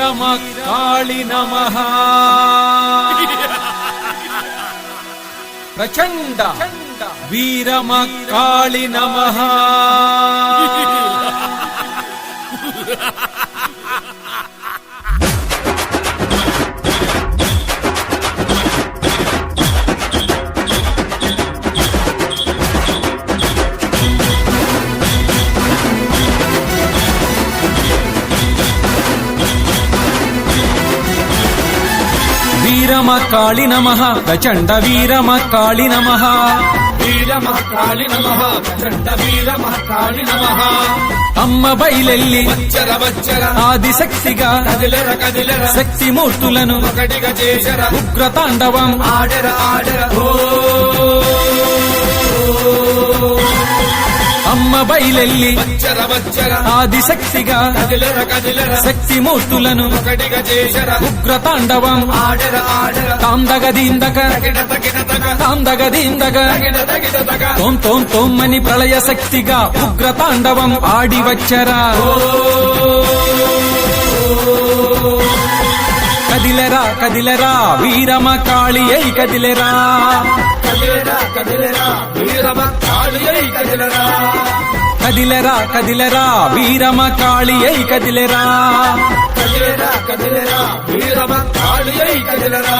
వీరమకాళి నమః ప్రచండ వీరమకాళి నమః వీరమకాళి నమః ప్రచండ వీరమకాళి నమః వీరమకాళి నమః ప్రచండ వీరమకాళి నమః అమ్మ బయలెల్లి వచ్చర వచ్చర ఆదిశక్తిగా కదిలెర కదిలెర శక్తిమూర్తులను ఒకటిగా చేసర ఉగ్రతాండవం ఆడర ఆడర అమ్మ బయలెల్లి వచ్చర వచ్చర ఆదిశక్తిగా కదిలెర కదిలెర శక్తిమూర్తులను ఒకటిగా చేసర ఉగ్రతాండవం ఆడర ఆడర తాందగదీందక తగిన తగిన తగ తాందగదీందక తగిన తగిన తగ తోం తోం తోమ్మని ప్రళయ శక్తిగా ఉగ్రతాండవం ఆడి వచ్చరా కదిలెరా కదిలెరా వీరమకాళి అయి కదిలెరా కదిలెర కదిలెర వీరమకాళి కదిలెరా కదిలెరా కదిలెరా వీరమకాళి అయి కదిలెరా కదిలెర కదిలెర వీరమకాళి కదిలెరా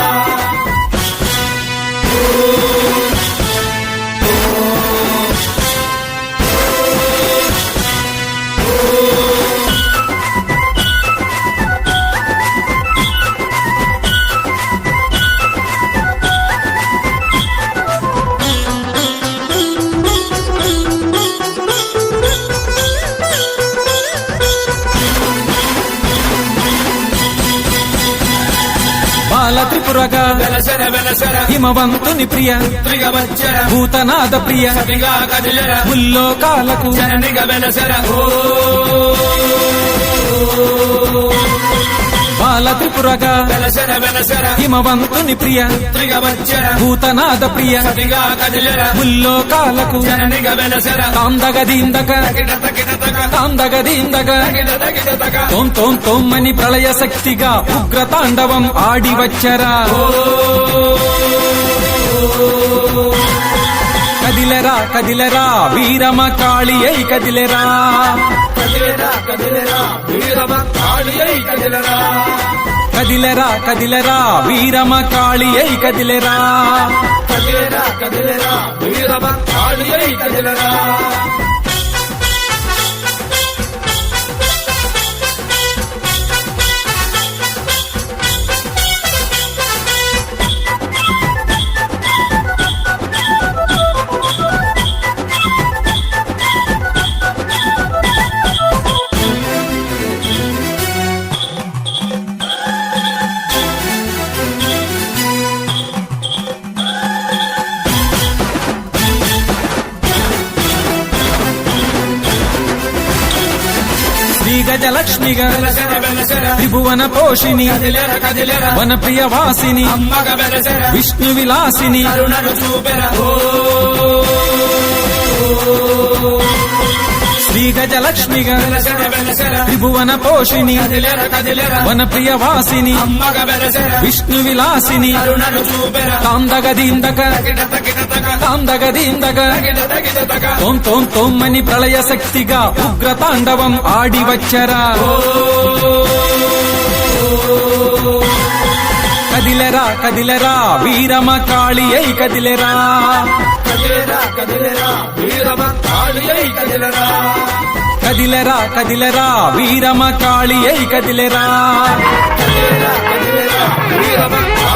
బాల త్రిపురగా వెలసర వెలసర హిమవంతుని ప్రియ త్రిగ వచ్చర భూతనాద ప్రియ సతిగా కదిలెర ముల్లోకాలకు జననిగ వెలసర బాల త్రిపురగా వెలసర వెలసర హిమవంతుని ప్రియ త్రిగ వచ్చర భూతనాద ప్రియ సతిగా కదిలెర ముల్లోకాలకు జననిగ వెలసర తాందగదీందక తగిన తగిన తగ తాందగదీందక తగిన తగిన తగ తోం తోం తోమ్మని ప్రళయ శక్తిగా ఉగ్రతాండవం ఆడి వచ్చరా కదిలెరా కదిలెరా వీరమకాళి అయి కదిలెరా కదిలెర కదిలెర వీరమకాళి కదిలెరా కదిలెరా కదిలెరా వీరమకాళి అయి కదిలెరా కదిలెర కదిలెర వీరమకాళి కదిలెరా శ్రీగజలక్ష్మిగా వెలసర వెలసర త్రిభువన పోషిణి కదిలెర కదిలెర వన ప్రియ వాసిని అమ్మగ వెలసర విష్ణు విలాసిని కరుణను చూపెర శ్రీగజలక్ష్మిగా వెలసర వెలసర త్రిభువన పోషిణి కదిలెర కదిలెర వన ప్రియ వాసిని అమ్మగ వెలసర విష్ణు విలాసిని కరుణను చూపెర తాందగదీందక తగిన తగిన తగ తాందగదీందక తగిన తగిన తగ తోం తోం తోమ్మని ప్రళయ శక్తిగా ఉగ్రతాండవం ఆడి వచ్చరా కదిలెరా కదిలెరా వీరమకాళి అయి కదిలెరా కదిలెర కదిలెర వీరమకాళి కదిలెరా కదిలెరా కదిలెరా వీరమకాళి అయి కదిలెరా కదిలెర కదిలెర వీరమకాళి